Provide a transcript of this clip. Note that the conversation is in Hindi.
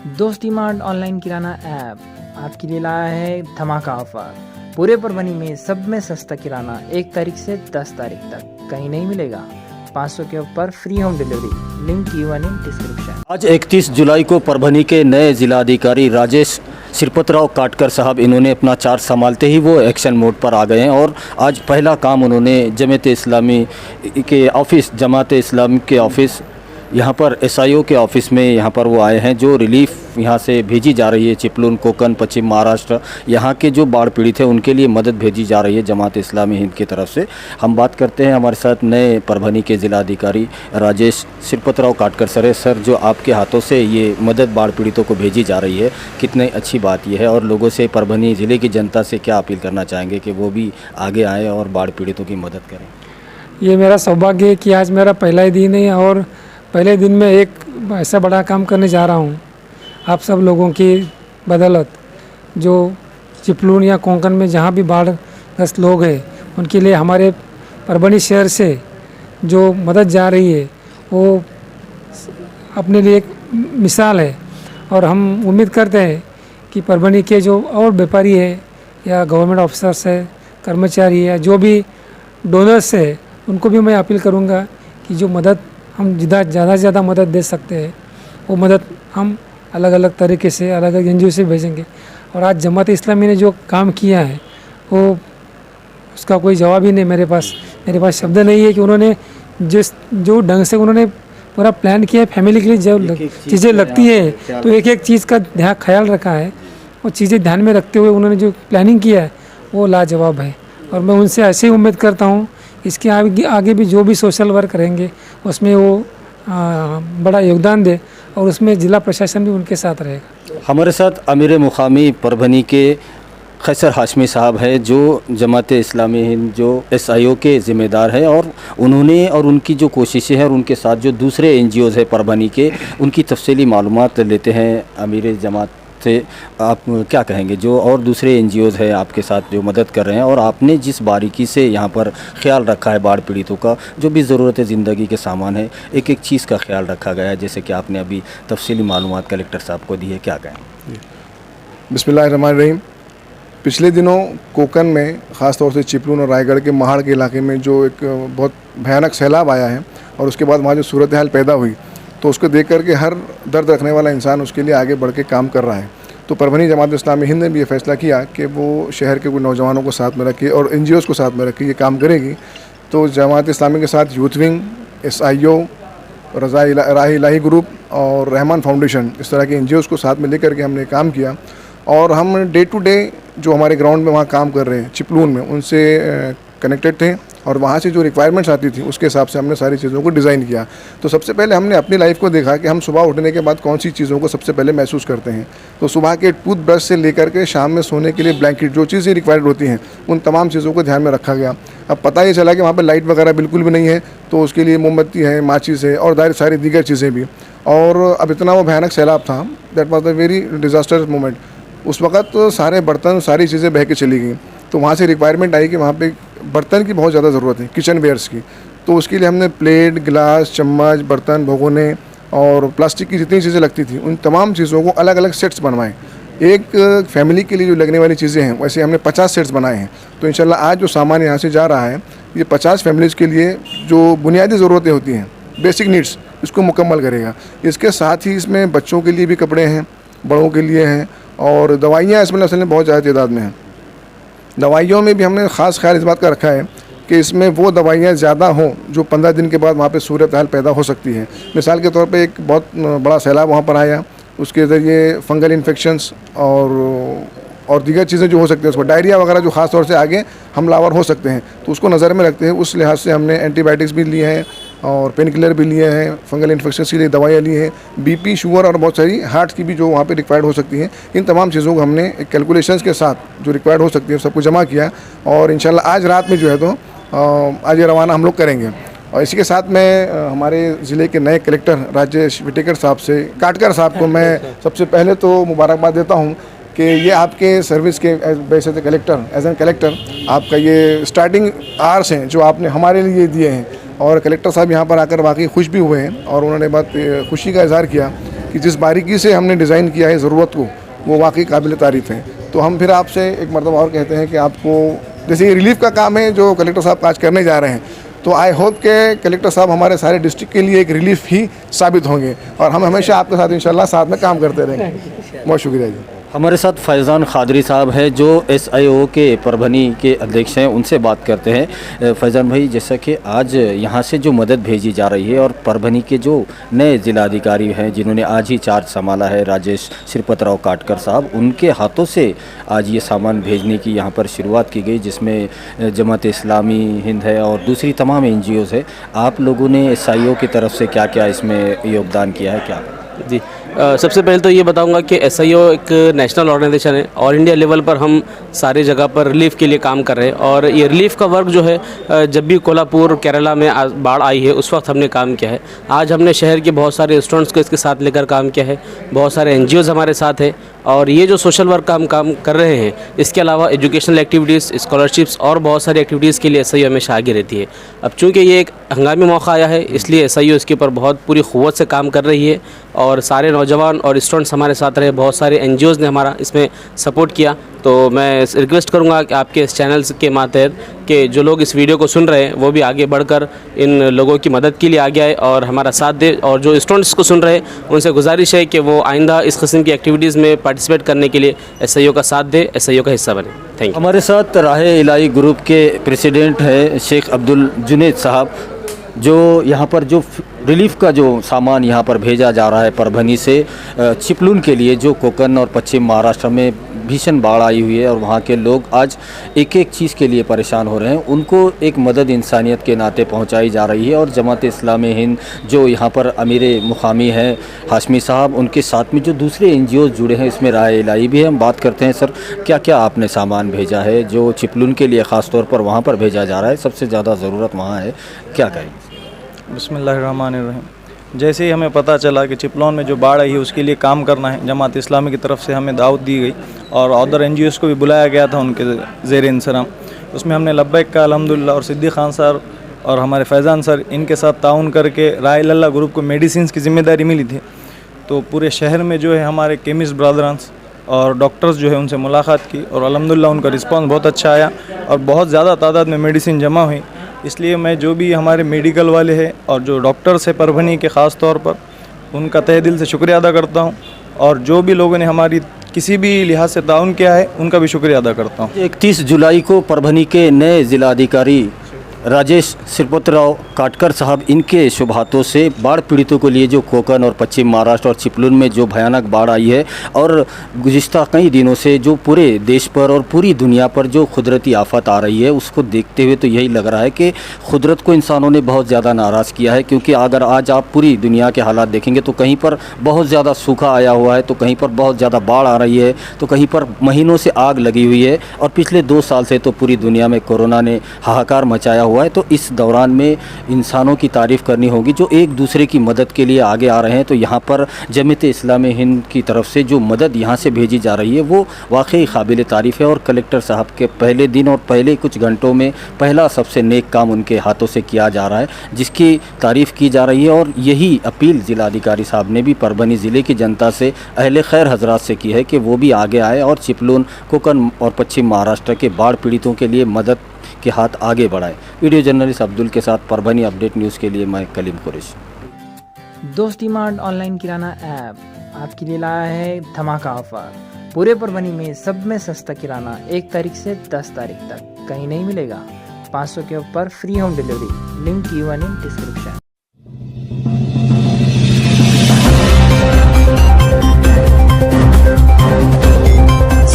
दोस्त डिमार्ट ऑनलाइन किराना ऐप आपके लिए लाया है धमाका ऑफर। पूरे परभनी में सब में सस्ता किराना 1 तारीख से 10 तारीख तक कहीं नहीं मिलेगा। 500 के ऊपर free home delivery. Link given in description. आज 31 जुलाई को परभनी के नए जिलाधिकारी राजेश सिरपतराव काटकर साहब इन्होंने अपना चार्ज संभालते ही वो एक्शन मोड पर आ गए हैं और आज पहला काम उन्होंने जमात इस्लामी के ऑफ़िस यहाँ पर एसआईओ के ऑफ़िस में यहाँ पर वो आए हैं। जो रिलीफ यहाँ से भेजी जा रही है चिपलून, कोकन, पश्चिम महाराष्ट्र, यहाँ के जो बाढ़ पीड़ित हैं उनके लिए मदद भेजी जा रही है जमात इस्लामी हिंद की तरफ से। हम बात करते हैं हमारे साथ नए परभनी के ज़िलाधिकारी राजेश सिरपतराव काटकर सर, जो आपके हाथों से ये मदद बाढ़ पीड़ितों को भेजी जा रही है, कितनी अच्छी बात यह है और लोगों से, परभनी ज़िले की जनता से क्या अपील करना चाहेंगे कि वो भी आगे आएँ और बाढ़ पीड़ितों की मदद करें? ये मेरा सौभाग्य है कि आज मेरा पहला ही दिन है और पहले दिन में एक ऐसा बड़ा काम करने जा रहा हूँ। आप सब लोगों की बदौलत जो चिपलून या कोंकण में जहाँ भी बाढ़ग्रस्त लोग हैं उनके लिए हमारे परभनी शहर से जो मदद जा रही है वो अपने लिए एक मिसाल है। और हम उम्मीद करते हैं कि परभनी के जो और व्यापारी है या गवर्नमेंट ऑफिसर्स है, कर्मचारी है, जो भी डोनर्स है, उनको भी मैं अपील करूँगा कि जो मदद हम ज़्यादा से ज़्यादा मदद दे सकते हैं वो मदद हम अलग अलग तरीके से, अलग अलग एनजीओ से भेजेंगे। और आज जमात इस्लामी ने जो काम किया है वो उसका कोई जवाब ही नहीं मेरे पास शब्द नहीं है कि उन्होंने जो ढंग से उन्होंने पूरा प्लान किया है फैमिली के लिए, जो चीज़ें लगती है तो एक एक चीज़ का ख्याल रखा है। वो चीज़ें ध्यान में रखते हुए उन्होंने जो प्लानिंग किया है वो लाजवाब है। और मैं उनसे ऐसे ही उम्मीद करता हूँ इसके आगे भी जो भी सोशल वर्क करेंगे उसमें वो बड़ा योगदान दे और उसमें ज़िला प्रशासन भी उनके साथ रहेगा। हमारे साथ अमीर मुकामी परभनी के खैसर हाशमी साहब है, जो जमात इस्लामी हिंद जो एसआईओ के ज़िम्मेदार है और उन्होंने और उनकी जो कोशिशें हैं और उनके साथ जो दूसरे एनजीओज़ है परभनी के, उनकी तफसीली मालूमात लेते हैं अमीर जमात से। आप क्या कहेंगे जो और दूसरे एनजीओज़ है आपके साथ जो मदद कर रहे हैं और आपने जिस बारीकी से यहाँ पर ख्याल रखा है बाढ़ पीड़ितों का, जो भी ज़रूरत है ज़िंदगी के सामान है, एक एक चीज़ का ख्याल रखा गया है, जैसे कि आपने अभी तफसीली मालूमात कलेक्टर साहब को दी है, क्या कहें? बिस्मिल्लाहिर्रहमानिर्रहीम। पिछले दिनों कोकन में ख़ास तौर से चिपलून और रायगढ़ के महाड़ के इलाके में जो एक बहुत भयानक सैलाब आया है और उसके बाद वहाँ जो सूरत हाल पैदा हुई तो उसको देख करके हर दर्द रखने वाला इंसान उसके लिए आगे बढ़ के काम कर रहा है। तो परभनी जमात इस्लामी हिंद ने भी ये फैसला किया कि वो शहर के कुछ नौजवानों को साथ में रखे और एनजीओज़ को साथ में रखे ये काम करेगी। तो जमात इस्लामी के साथ यूथ विंग, एसआईओ, राह इलाही ग्रुप और रहमान फाउंडेशन, इस तरह के एनजीओज़ को साथ में लेकर के हमने काम किया। और हम डे टू डे जो हमारे ग्राउंड में वहाँ काम कर रहे हैं चिपलून में, उनसे कनेक्टेड थे और वहाँ से जो रिक्वायरमेंट्स आती थी उसके हिसाब से हमने सारी चीज़ों को डिज़ाइन किया। तो सबसे पहले हमने अपनी लाइफ को देखा कि हम सुबह उठने के बाद कौन सी चीज़ों को सबसे पहले महसूस करते हैं। तो सुबह के टूथब्रश से लेकर के शाम में सोने के लिए ब्लैंकेट, जो चीज़ें रिक्वायर्ड होती हैं उन तमाम चीज़ों को ध्यान में रखा गया। अब पता ये चला कि वहाँ पर लाइट वगैरह बिल्कुल भी नहीं है, तो उसके लिए मोमबत्ती है, माचिस है और सारी दीगर चीज़ें भी। और अब इतना वो भयानक सैलाब था, that was the very disasters moment. उस वक्त सारे बर्तन, सारी चीज़ें बह के चली गई। तो वहाँ से रिक्वायरमेंट आई कि वहाँ पे बर्तन की बहुत ज़्यादा ज़रूरत है, किचन वेयर्स की। तो उसके लिए हमने प्लेट, गिलास, चम्मच, बर्तन, भगोने और प्लास्टिक की जितनी चीज़ें लगती थी उन तमाम चीज़ों को अलग अलग सेट्स बनवाए। एक फैमिली के लिए जो लगने वाली चीज़ें हैं वैसे हमने 50 सेट्स बनाए हैं। तो इंशाल्लाह आज जो सामान यहाँ से जा रहा है ये 50 फैमिलीज़ के लिए जो बुनियादी ज़रूरतें होती हैं, बेसिक नीड्स, इसको मुकम्मल करेगा। इसके साथ ही इसमें बच्चों के लिए भी कपड़े हैं, बड़ों के लिए हैं और दवाइयाँ इसमें असल में बहुत ज़्यादा तादाद में हैं। दवाइयों में भी हमने ख़ास ख्याल इस बात का रखा है कि इसमें वो दवाइयाँ ज़्यादा हों जो 15 दिन के बाद वहाँ पे सूरत हाल पैदा हो सकती है। मिसाल के तौर पे एक बहुत बड़ा सैलाब वहाँ पर आया, उसके ज़रिए फंगल इन्फेक्शंस और दीगर चीज़ें जो हो सकती हैं, उसको डायरिया वगैरह जो ख़ास तौर से आगे हमलावर हो सकते हैं, तो उसको नज़र में रखते हैं। उस लिहाज से हमने एंटीबायोटिक्स भी लिए हैं और पेन किलर भी लिए हैं, फंगल इन्फेक्शन के लिए दवाइयाँ ली हैं, बीपी, शुगर और बहुत सारी हार्ट की भी जो वहाँ पे रिक्वायर्ड हो सकती हैं। इन तमाम चीज़ों को हमने एक कैलकुलेशंस के साथ जो रिक्वायर्ड हो सकती है सबको जमा किया और इंशाल्लाह आज रात में जो है तो आज ये रवाना हम लोग करेंगे। और इसी के साथ मैं हमारे ज़िले के नए कलेक्टर राजेश काटकर साहब को मैं सबसे पहले तो मुबारकबाद देता हूँ कि ये आपके सर्विस के एज एन कलेक्टर आपका ये स्टार्टिंग आवर्स हैं जो आपने हमारे लिए दिए हैं। और कलेक्टर साहब यहाँ पर आकर वाकई खुश भी हुए हैं और उन्होंने बात खुशी का इजहार किया कि जिस बारीकी से हमने डिज़ाइन किया है ज़रूरत को, वो वाकई काबिल तारीफ़ है। तो हम फिर आपसे एक मरतबा और कहते हैं कि आपको जैसे ये रिलीफ का काम है जो कलेक्टर साहब आज करने जा रहे हैं, तो आई होप के कलेक्टर साहब हमारे सारे डिस्ट्रिक्ट के लिए एक रिलीफ ही साबित होंगे और हम हमेशा आपके साथ इंशाल्लाह साथ में काम करते रहेंगे। बहुत शुक्रिया जी। हमारे साथ फैज़ान खादरी साहब हैं जो SIO के परभनी के अध्यक्ष हैं, उनसे बात करते हैं। फैज़ान भाई, जैसा कि आज यहाँ से जो मदद भेजी जा रही है और परभनी के जो नए ज़िलाधिकारी हैं जिन्होंने आज ही चार्ज संभाला है, राजेश श्रीपतराव काटकर साहब, उनके हाथों से आज ये सामान भेजने की यहाँ पर शुरुआत की गई, जिसमें जमात इस्लामी हिंद है और दूसरी तमाम NGOs है। आप लोगों ने SIO की तरफ से क्या क्या इसमें योगदान किया है क्या? जी, सबसे पहले तो ये बताऊंगा कि SIO एक नेशनल ऑर्गेनाइजेशन है और इंडिया लेवल पर हम सारी जगह पर रिलीफ के लिए काम कर रहे हैं। और ये रिलीफ का वर्क जो है जब भी कोल्हापुर केरला में बाढ़ आई है उस वक्त हमने काम किया है। आज हमने शहर के बहुत सारे स्टूडेंट्स को इसके साथ लेकर काम किया है, बहुत सारे NGOs हमारे साथ है और ये जो सोशल वर्क का हम काम कर रहे हैं, इसके अलावा एजुकेशनल एक्टिविटीज़, स्कॉलरशिप्स और बहुत सारी एक्टिविटीज़ के लिए SIO हमेशा आगे रहती है। अब चूँकि ये एक हंगामी मौका आया है, इसलिए SIO इसके ऊपर बहुत पूरी क़ुव्वत से काम कर रही है और सारे नौजवान और स्टूडेंट्स हमारे साथ रहे, बहुत सारे NGOs ने हमारा इसमें सपोर्ट किया। तो मैं रिक्वेस्ट करूंगा कि आपके इस चैनल के माध्यम कि जो लोग इस वीडियो को सुन रहे हैं वो भी आगे बढ़कर इन लोगों की मदद के लिए आगे आए और हमारा साथ दे। और जो स्टूडेंट्स को सुन रहे हैं उनसे गुजारिश है कि वो आइंदा इस किस्म की एक्टिविटीज़ में पार्टिसिपेट करने के लिए SIO का साथ दे, SIO का हिस्सा बने। Thank you. हमारे साथ राहे इलाही ग्रुप के प्रेसिडेंट है शेख अब्दुल जुनेद साहब, जो यहाँ पर जो रिलीफ का जो सामान यहाँ पर भेजा जा रहा है परभनी से चिपलून के लिए, जो कोकण और पश्चिम महाराष्ट्र में भीषण बाढ़ आई हुई है और वहाँ के लोग आज एक एक चीज़ के लिए परेशान हो रहे हैं, उनको एक मदद इंसानियत के नाते पहुँचाई जा रही है। और जमात इस्लामी हिंद जो यहाँ पर अमीर मुकामी है हाशमी साहब, उनके साथ में जो दूसरे NGOs जुड़े हैं, इसमें राय इलाही भी है। हम बात करते हैं सर, क्या क्या आपने सामान भेजा है जो चिपलून के लिए ख़ास तौर पर वहाँ पर भेजा जा रहा है, सबसे ज़्यादा ज़रूरत वहाँ है, क्या कहेंगे? बिस्मिल्लाहिर्रहमानिर्रहीम। जैसे ही हमें पता चला कि चिपलौन में जो बाढ़ आई है उसके लिए काम करना है, जमात इस्लामी की तरफ से हमें दावत दी गई और अदर NGOs को भी बुलाया गया था उनके ज़ेर इंसराम। उसमें हमने लब्बैक का अल्हम्दुलिल्लाह और सिद्दीक़ खान सर और हमारे फैज़ान सर, इनके साथ ताउन करके राय लल्ला ग्रुप को मेडिसिन की ज़िम्मेदारी मिली थी। तो पूरे शहर में जो है हमारे केमिस्ट ब्रदर्स और डॉक्टर्स जो है उनसे मुलाकात की और अल्हम्दुलिल्लाह उनका रिस्पांस बहुत अच्छा आया और बहुत ज़्यादा तादाद में मेडिसिन जमा हुई। इसलिए मैं जो भी हमारे मेडिकल वाले हैं और जो डॉक्टर्स हैं परभनी के ख़ास तौर पर, उनका तहे दिल से शुक्रिया अदा करता हूं और जो भी लोगों ने हमारी किसी भी लिहाज से ताउन किया है उनका भी शुक्रिया अदा करता हूं। 31 जुलाई को परभनी के नए ज़िलाधिकारी राजेश श्रीपतराव काटकर साहब, इनके शुभ हाथों से बाढ़ पीड़ितों के लिए जो कोकण और पश्चिम महाराष्ट्र और चिपलून में जो भयानक बाढ़ आई है और गुज़िश्ता कई दिनों से जो पूरे देश पर और पूरी दुनिया पर जो कुदरती आफत आ रही है, उसको देखते हुए तो यही लग रहा है कि कुदरत को इंसानों ने बहुत ज़्यादा नाराज़ किया है। क्योंकि अगर आज आप पूरी दुनिया के हालात देखेंगे तो कहीं पर बहुत ज़्यादा सूखा आया हुआ है, तो कहीं पर बहुत ज़्यादा बाढ़ आ रही है, तो कहीं पर महीनों से आग लगी हुई है और पिछले 2 साल से तो पूरी दुनिया में कोरोना ने हाहाकार मचाया हुआ है। तो इस दौरान में इंसानों की तारीफ़ करनी होगी जो एक दूसरे की मदद के लिए आगे आ रहे हैं। तो यहाँ पर जमात इस्लामी हिंद की तरफ से जो मदद यहाँ से भेजी जा रही है वो वाकई काबिल तारीफ़ है और कलेक्टर साहब के पहले दिन और पहले कुछ घंटों में पहला सबसे नेक काम उनके हाथों से किया जा रहा है, जिसकी तारीफ़ की जा रही है। और यही अपील ज़िलाधिकारी साहब ने भी परभनी ज़िले की जनता से, अहले खैर हजरात से की है कि वो भी आगे आए और चिपलून, कोकण और पश्चिम महाराष्ट्र के बाढ़ पीड़ितों के लिए मदद के हाथ आगे बढ़ाए। वीडियो जर्नलिस्ट अब्दुल के साथ परभनी अपडेट न्यूज़ के लिए मैं कलीम कुरैशी। दोस्त डिमांड ऑनलाइन किराना ऐप आपके लिए लाया है धमाका ऑफर। पूरे परभनी में सब में सस्ता किराना 1 तारीख से 10 तारीख तक कहीं नहीं मिलेगा। 500 के ऊपर free home delivery. Link given in description.